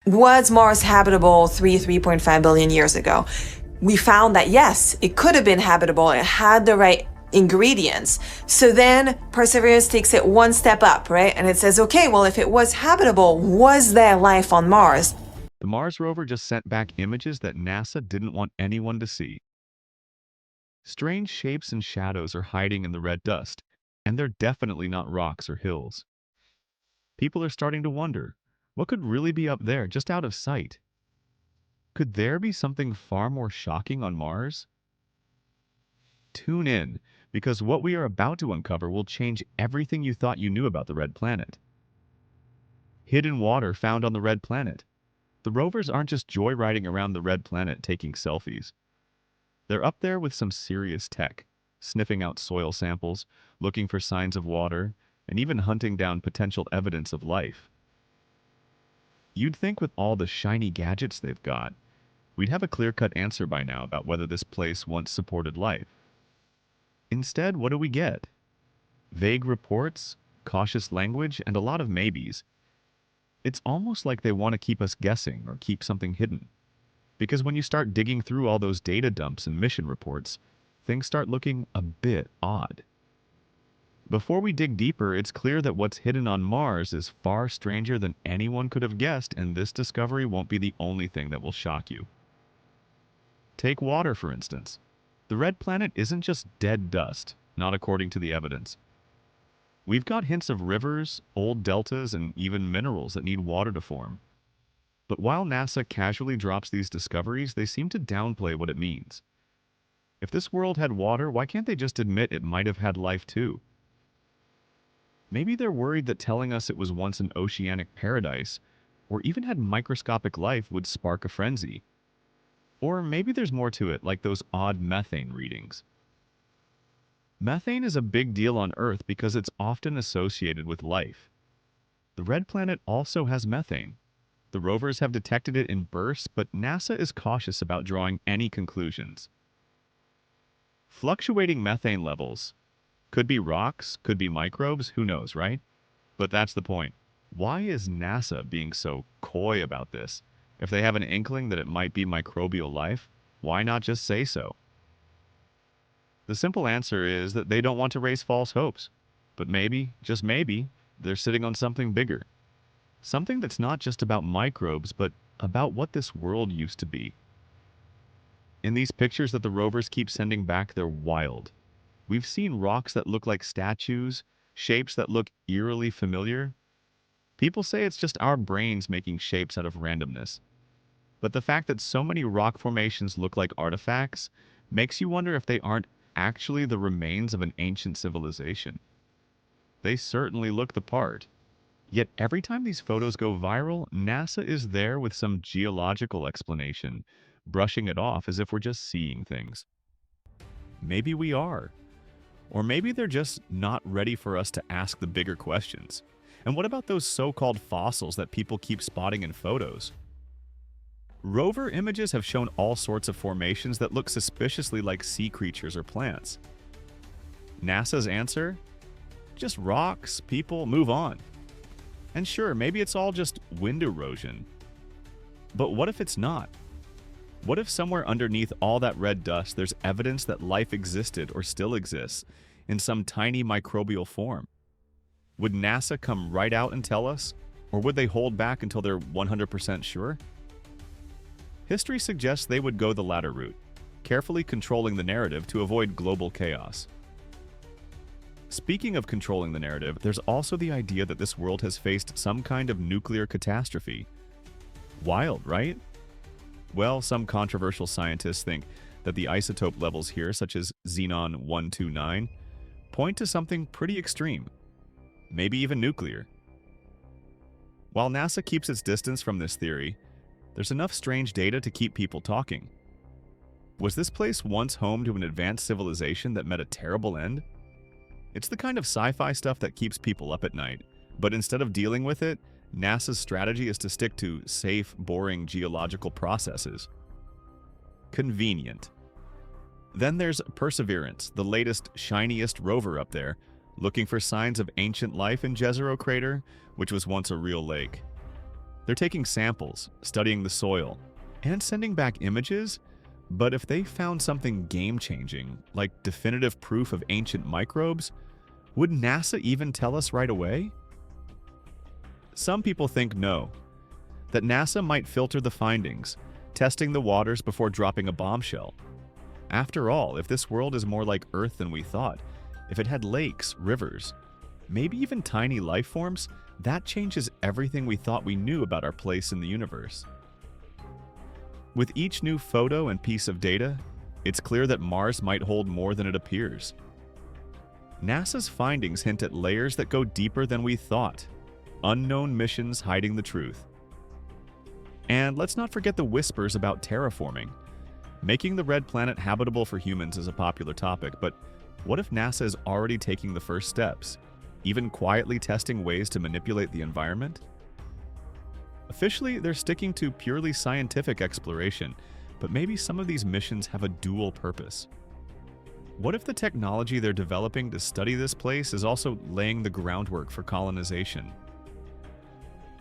Was Mars habitable 3.5 billion years ago? We found that yes, it could have been habitable. It had the right ingredients. So then Perseverance takes it one step up, right? And it says, okay, well, if it was habitable, was there life on Mars? The Mars rover just sent back images that NASA didn't want anyone to see. Strange shapes and shadows are hiding in the red dust, and they're definitely not rocks or hills. People are starting to wonder, what could really be up there just out of sight? Could there be something far more shocking on Mars? Tune in, because what we are about to uncover will change everything you thought you knew about the red planet. Hidden water found on the red planet. The rovers aren't just joyriding around the red planet taking selfies. They're up there with some serious tech, sniffing out soil samples, looking for signs of water, and even hunting down potential evidence of life. You'd think with all the shiny gadgets they've got, we'd have a clear-cut answer by now about whether this place once supported life. Instead, what do we get? Vague reports, cautious language, and a lot of maybes. It's almost like they want to keep us guessing or keep something hidden. Because when you start digging through all those data dumps and mission reports, things start looking a bit odd. Before we dig deeper, it's clear that what's hidden on Mars is far stranger than anyone could have guessed, and this discovery won't be the only thing that will shock you. Take water, for instance. The red planet isn't just dead dust, not according to the evidence. We've got hints of rivers, old deltas, and even minerals that need water to form. But while NASA casually drops these discoveries, they seem to downplay what it means. If this world had water, why can't they just admit it might have had life too? Maybe they're worried that telling us it was once an oceanic paradise, or even had microscopic life, would spark a frenzy. Or maybe there's more to it, like those odd methane readings. Methane is a big deal on Earth because it's often associated with life. The red planet also has methane. The rovers have detected it in bursts, but NASA is cautious about drawing any conclusions. Fluctuating methane levels could be rocks, could be microbes, who knows, right? But that's the point. Why is NASA being so coy about this? If they have an inkling that it might be microbial life, why not just say so? The simple answer is that they don't want to raise false hopes. But maybe, just maybe, they're sitting on something bigger. Something that's not just about microbes, but about what this world used to be. In these pictures that the rovers keep sending back, they're wild. We've seen rocks that look like statues, shapes that look eerily familiar. People say it's just our brains making shapes out of randomness. But the fact that so many rock formations look like artifacts makes you wonder if they aren't actually the remains of an ancient civilization. They certainly look the part. Yet every time these photos go viral, NASA is there with some geological explanation, brushing it off as if we're just seeing things. Maybe we are. Or maybe they're just not ready for us to ask the bigger questions. And what about those so-called fossils that people keep spotting in photos? Rover images have shown all sorts of formations that look suspiciously like sea creatures or plants. NASA's answer? Just rocks, people, move on. And sure, maybe it's all just wind erosion. But what if it's not? What if somewhere underneath all that red dust there's evidence that life existed or still exists in some tiny microbial form? Would NASA come right out and tell us? Or would they hold back until they're 100% sure? History suggests they would go the latter route, carefully controlling the narrative to avoid global chaos. Speaking of controlling the narrative, there's also the idea that this world has faced some kind of nuclear catastrophe. Wild, right? Well, some controversial scientists think that the isotope levels here, such as xenon-129, point to something pretty extreme, maybe even nuclear. While NASA keeps its distance from this theory, there's enough strange data to keep people talking. Was this place once home to an advanced civilization that met a terrible end? It's the kind of sci-fi stuff that keeps people up at night, but instead of dealing with it, NASA's strategy is to stick to safe, boring geological processes. Convenient. Then there's Perseverance, the latest, shiniest rover up there, looking for signs of ancient life in Jezero Crater, which was once a real lake. They're taking samples, studying the soil, and sending back images. But if they found something game-changing, like definitive proof of ancient microbes, would NASA even tell us right away? Some people think no, that NASA might filter the findings, testing the waters before dropping a bombshell. After all, if this world is more like Earth than we thought, if it had lakes, rivers, maybe even tiny life forms, that changes everything we thought we knew about our place in the universe. With each new photo and piece of data, it's clear that Mars might hold more than it appears. NASA's findings hint at layers that go deeper than we thought, unknown missions hiding the truth. And let's not forget the whispers about terraforming. Making the red planet habitable for humans is a popular topic, but what if NASA is already taking the first steps, even quietly testing ways to manipulate the environment? Officially, they're sticking to purely scientific exploration, but maybe some of these missions have a dual purpose. What if the technology they're developing to study this place is also laying the groundwork for colonization?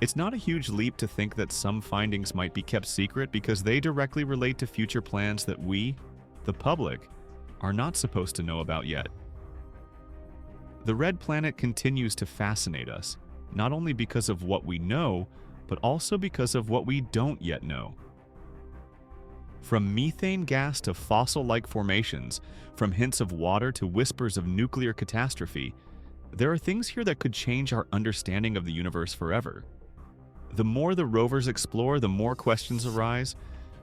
It's not a huge leap to think that some findings might be kept secret because they directly relate to future plans that we, the public, are not supposed to know about yet. The red planet continues to fascinate us, not only because of what we know, but also because of what we don't yet know. From methane gas to fossil-like formations, from hints of water to whispers of nuclear catastrophe, there are things here that could change our understanding of the universe forever. The more the rovers explore, the more questions arise,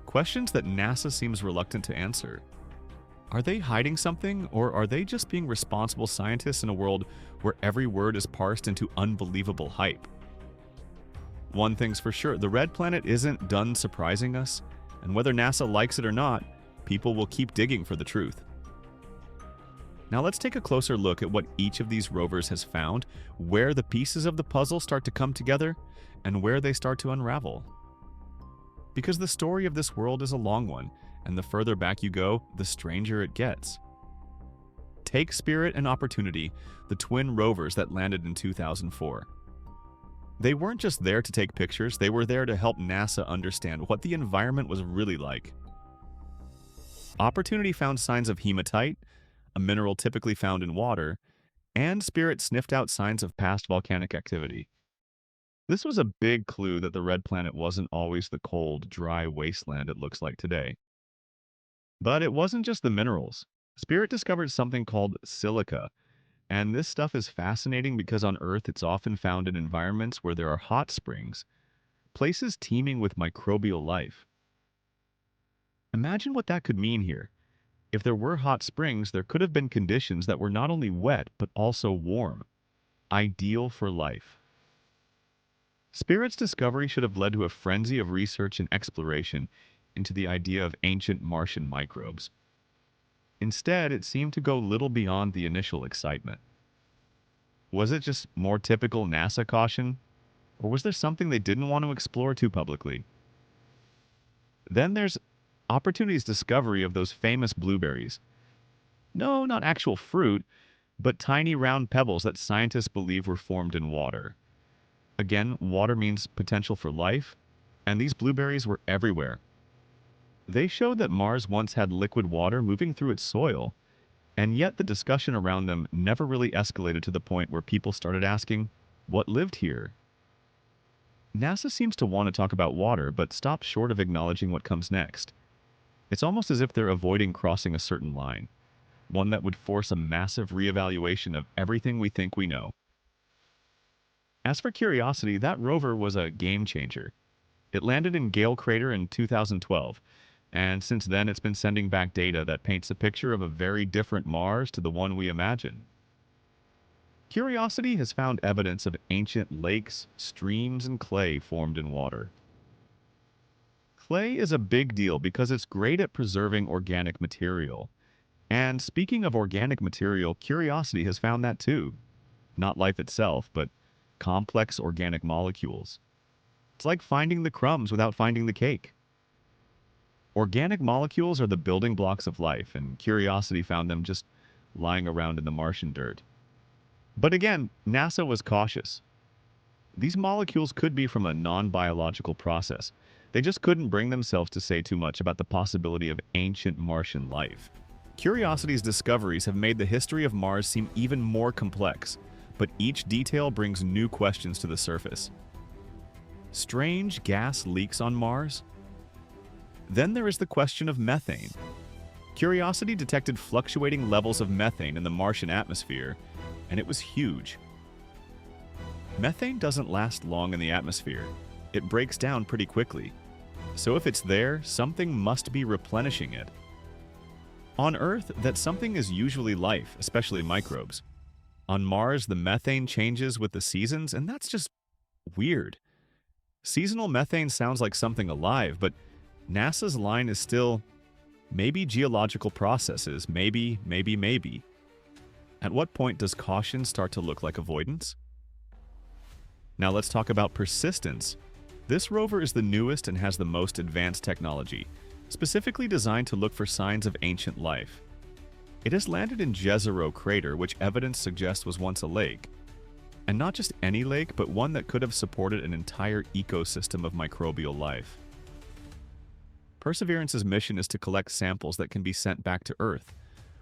questions that NASA seems reluctant to answer. Are they hiding something, or are they just being responsible scientists in a world where every word is parsed into unbelievable hype? One thing's for sure, the red planet isn't done surprising us, and whether NASA likes it or not, people will keep digging for the truth. Now let's take a closer look at what each of these rovers has found, where the pieces of the puzzle start to come together, and where they start to unravel. Because the story of this world is a long one, and the further back you go, the stranger it gets. Take Spirit and Opportunity, the twin rovers that landed in 2004. They weren't just there to take pictures, they were there to help NASA understand what the environment was really like. Opportunity found signs of hematite, a mineral typically found in water, and Spirit sniffed out signs of past volcanic activity. This was a big clue that the red planet wasn't always the cold, dry wasteland it looks like today. But it wasn't just the minerals. Spirit discovered something called silica, and this stuff is fascinating because on Earth it's often found in environments where there are hot springs, places teeming with microbial life. Imagine what that could mean here. If there were hot springs, there could have been conditions that were not only wet but also warm, ideal for life. Spirit's discovery should have led to a frenzy of research and exploration into the idea of ancient Martian microbes. Instead, it seemed to go little beyond the initial excitement. Was it just more typical NASA caution? Or was there something they didn't want to explore too publicly? Then there's Opportunity's discovery of those famous blueberries. No, not actual fruit, but tiny round pebbles that scientists believe were formed in water. Again, water means potential for life, and these blueberries were everywhere. They showed that Mars once had liquid water moving through its soil, and yet the discussion around them never really escalated to the point where people started asking, what lived here? NASA seems to want to talk about water, but stops short of acknowledging what comes next. It's almost as if they're avoiding crossing a certain line, one that would force a massive reevaluation of everything we think we know. As for Curiosity, that rover was a game changer. It landed in Gale Crater in 2012, and since then it's been sending back data that paints a picture of a very different Mars to the one we imagine. Curiosity has found evidence of ancient lakes, streams, and clay formed in water. Clay is a big deal because it's great at preserving organic material. And speaking of organic material, Curiosity has found that too. Not life itself, but complex organic molecules. It's like finding the crumbs without finding the cake. Organic molecules are the building blocks of life, and Curiosity found them just lying around in the Martian dirt. But again, NASA was cautious. These molecules could be from a non-biological process. They just couldn't bring themselves to say too much about the possibility of ancient Martian life. Curiosity's discoveries have made the history of Mars seem even more complex, but each detail brings new questions to the surface. Strange gas leaks on Mars? Then there is the question of methane. Curiosity detected fluctuating levels of methane in the Martian atmosphere, and it was huge. Methane doesn't last long in the atmosphere. It breaks down pretty quickly. So if it's there, something must be replenishing it. On Earth, that something is usually life, especially microbes. On Mars, the methane changes with the seasons, and that's just weird. Seasonal methane sounds like something alive, but NASA's line is still maybe geological processes, maybe. At what point does caution start to look like avoidance? Now let's talk about persistence. This rover is the newest and has the most advanced technology, specifically designed to look for signs of ancient life. It has landed in Jezero crater, which evidence suggests was once a lake. And not just any lake, but one that could have supported an entire ecosystem of microbial life. Perseverance's mission is to collect samples that can be sent back to Earth,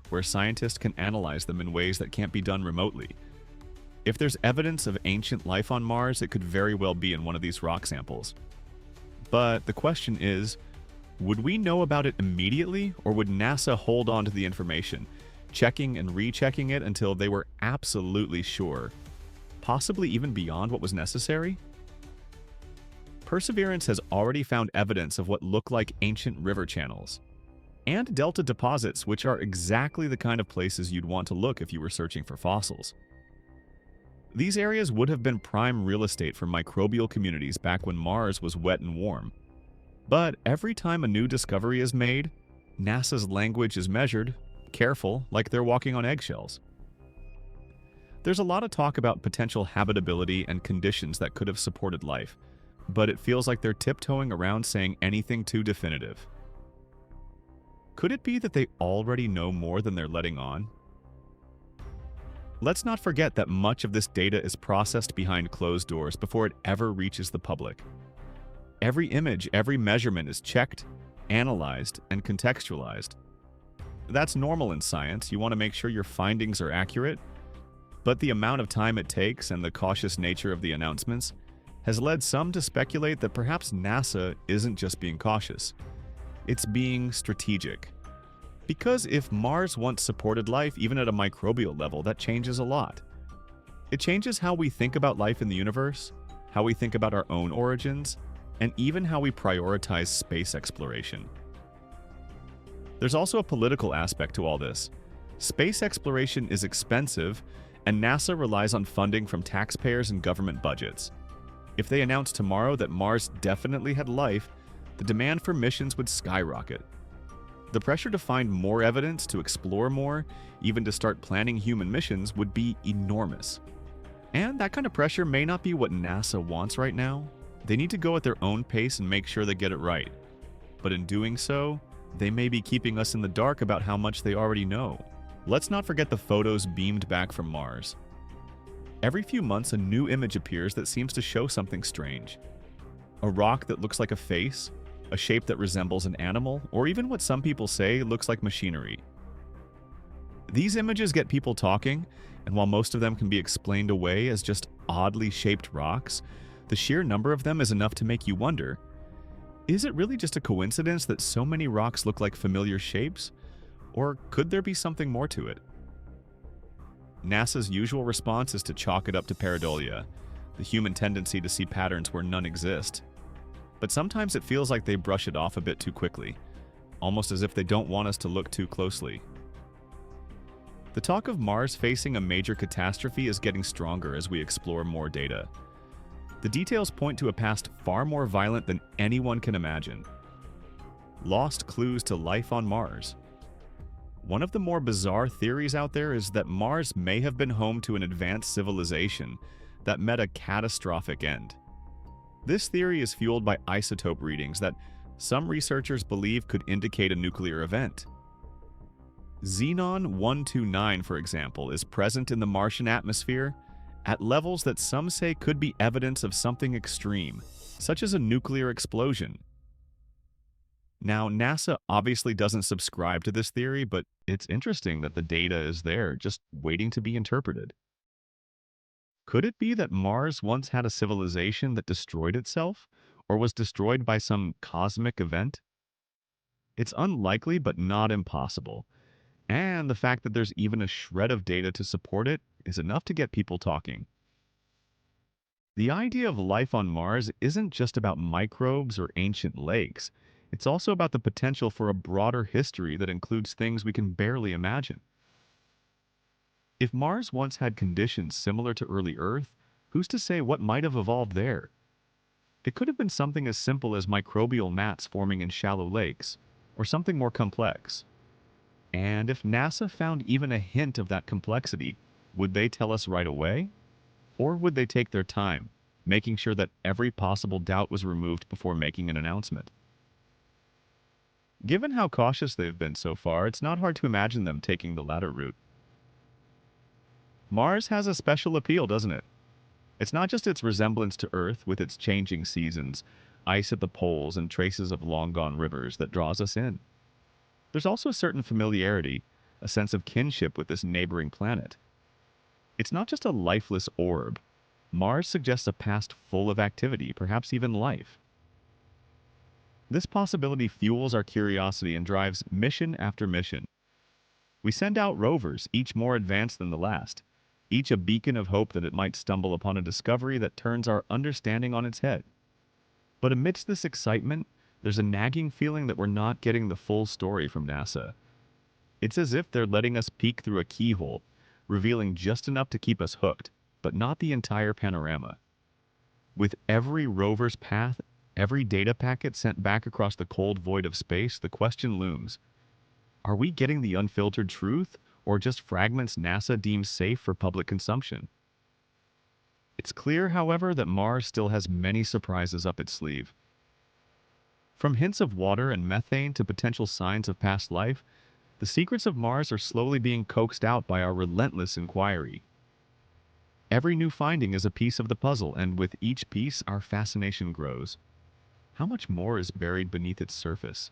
where scientists can analyze them in ways that can't be done remotely. If there's evidence of ancient life on Mars, it could very well be in one of these rock samples. But the question is, would we know about it immediately, or would NASA hold on to the information, checking and rechecking it until they were absolutely sure, possibly even beyond what was necessary? Perseverance has already found evidence of what look like ancient river channels, and delta deposits, which are exactly the kind of places you'd want to look if you were searching for fossils. These areas would have been prime real estate for microbial communities back when Mars was wet and warm. But every time a new discovery is made, NASA's language is measured, careful, like they're walking on eggshells. There's a lot of talk about potential habitability and conditions that could have supported life, but it feels like they're tiptoeing around saying anything too definitive. Could it be that they already know more than they're letting on? Let's not forget that much of this data is processed behind closed doors before it ever reaches the public. Every image, every measurement is checked, analyzed, and contextualized. That's normal in science. You want to make sure your findings are accurate, but the amount of time it takes and the cautious nature of the announcements has led some to speculate that perhaps NASA isn't just being cautious. It's being strategic. Because if Mars once supported life, even at a microbial level, that changes a lot. It changes how we think about life in the universe, how we think about our own origins, and even how we prioritize space exploration. There's also a political aspect to all this. Space exploration is expensive, and NASA relies on funding from taxpayers and government budgets. If they announced tomorrow that Mars definitely had life, the demand for missions would skyrocket. The pressure to find more evidence, to explore more, even to start planning human missions would be enormous. And that kind of pressure may not be what NASA wants right now. They need to go at their own pace and make sure they get it right. But in doing so, they may be keeping us in the dark about how much they already know. Let's not forget the photos beamed back from Mars. Every few months, a new image appears that seems to show something strange. A rock that looks like a face, a shape that resembles an animal, or even what some people say looks like machinery. These images get people talking, and while most of them can be explained away as just oddly shaped rocks, the sheer number of them is enough to make you wonder, is it really just a coincidence that so many rocks look like familiar shapes? Or could there be something more to it? NASA's usual response is to chalk it up to pareidolia, the human tendency to see patterns where none exist. But sometimes it feels like they brush it off a bit too quickly, almost as if they don't want us to look too closely. The talk of Mars facing a major catastrophe is getting stronger as we explore more data. The details point to a past far more violent than anyone can imagine. Lost clues to life on Mars. One of the more bizarre theories out there is that Mars may have been home to an advanced civilization that met a catastrophic end. This theory is fueled by isotope readings that some researchers believe could indicate a nuclear event. Xenon-129, for example, is present in the Martian atmosphere at levels that some say could be evidence of something extreme, such as a nuclear explosion. Now, NASA obviously doesn't subscribe to this theory, but it's interesting that the data is there, just waiting to be interpreted. Could it be that Mars once had a civilization that destroyed itself, or was destroyed by some cosmic event? It's unlikely, but not impossible. And the fact that there's even a shred of data to support it is enough to get people talking. The idea of life on Mars isn't just about microbes or ancient lakes. It's also about the potential for a broader history that includes things we can barely imagine. If Mars once had conditions similar to early Earth, who's to say what might have evolved there? It could have been something as simple as microbial mats forming in shallow lakes, or something more complex. And if NASA found even a hint of that complexity, would they tell us right away? Or would they take their time, making sure that every possible doubt was removed before making an announcement? Given how cautious they've been so far, it's not hard to imagine them taking the latter route. Mars has a special appeal, doesn't it? It's not just its resemblance to Earth with its changing seasons, ice at the poles, and traces of long-gone rivers that draws us in. There's also a certain familiarity, a sense of kinship with this neighboring planet. It's not just a lifeless orb. Mars suggests a past full of activity, perhaps even life. This possibility fuels our curiosity and drives mission after mission. We send out rovers, each more advanced than the last, each a beacon of hope that it might stumble upon a discovery that turns our understanding on its head. But amidst this excitement, there's a nagging feeling that we're not getting the full story from NASA. It's as if they're letting us peek through a keyhole, revealing just enough to keep us hooked, but not the entire panorama. With every rover's path, every data packet sent back across the cold void of space, the question looms: are we getting the unfiltered truth, or just fragments NASA deems safe for public consumption? It's clear, however, that Mars still has many surprises up its sleeve. From hints of water and methane to potential signs of past life, the secrets of Mars are slowly being coaxed out by our relentless inquiry. Every new finding is a piece of the puzzle, and with each piece, our fascination grows. How much more is buried beneath its surface?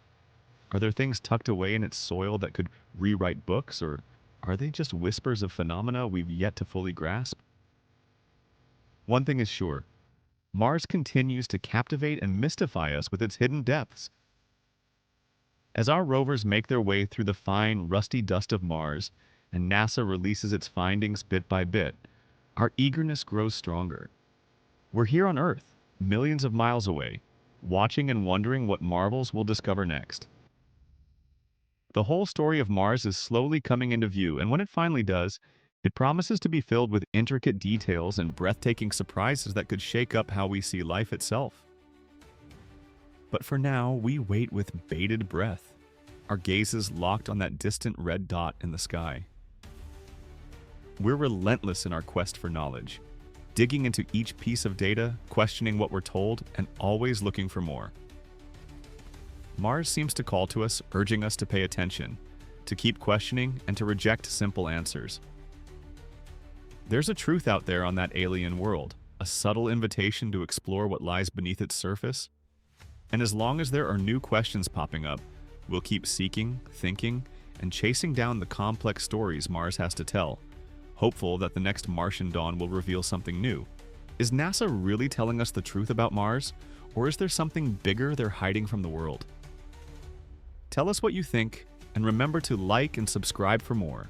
Are there things tucked away in its soil that could rewrite books, or are they just whispers of phenomena we've yet to fully grasp? One thing is sure: Mars continues to captivate and mystify us with its hidden depths. As our rovers make their way through the fine, rusty dust of Mars, and NASA releases its findings bit by bit, our eagerness grows stronger. We're here on Earth, millions of miles away, watching and wondering what marvels we'll discover next. The whole story of Mars is slowly coming into view, and when it finally does, it promises to be filled with intricate details and breathtaking surprises that could shake up how we see life itself. But for now, we wait with bated breath, our gazes locked on that distant red dot in the sky. We're relentless in our quest for knowledge, digging into each piece of data, questioning what we're told, and always looking for more. Mars seems to call to us, urging us to pay attention, to keep questioning, and to reject simple answers. There's a truth out there on that alien world, a subtle invitation to explore what lies beneath its surface. And as long as there are new questions popping up, we'll keep seeking, thinking, and chasing down the complex stories Mars has to tell, hopeful that the next Martian dawn will reveal something new. Is NASA really telling us the truth about Mars, or is there something bigger they're hiding from the world? Tell us what you think, and remember to like and subscribe for more.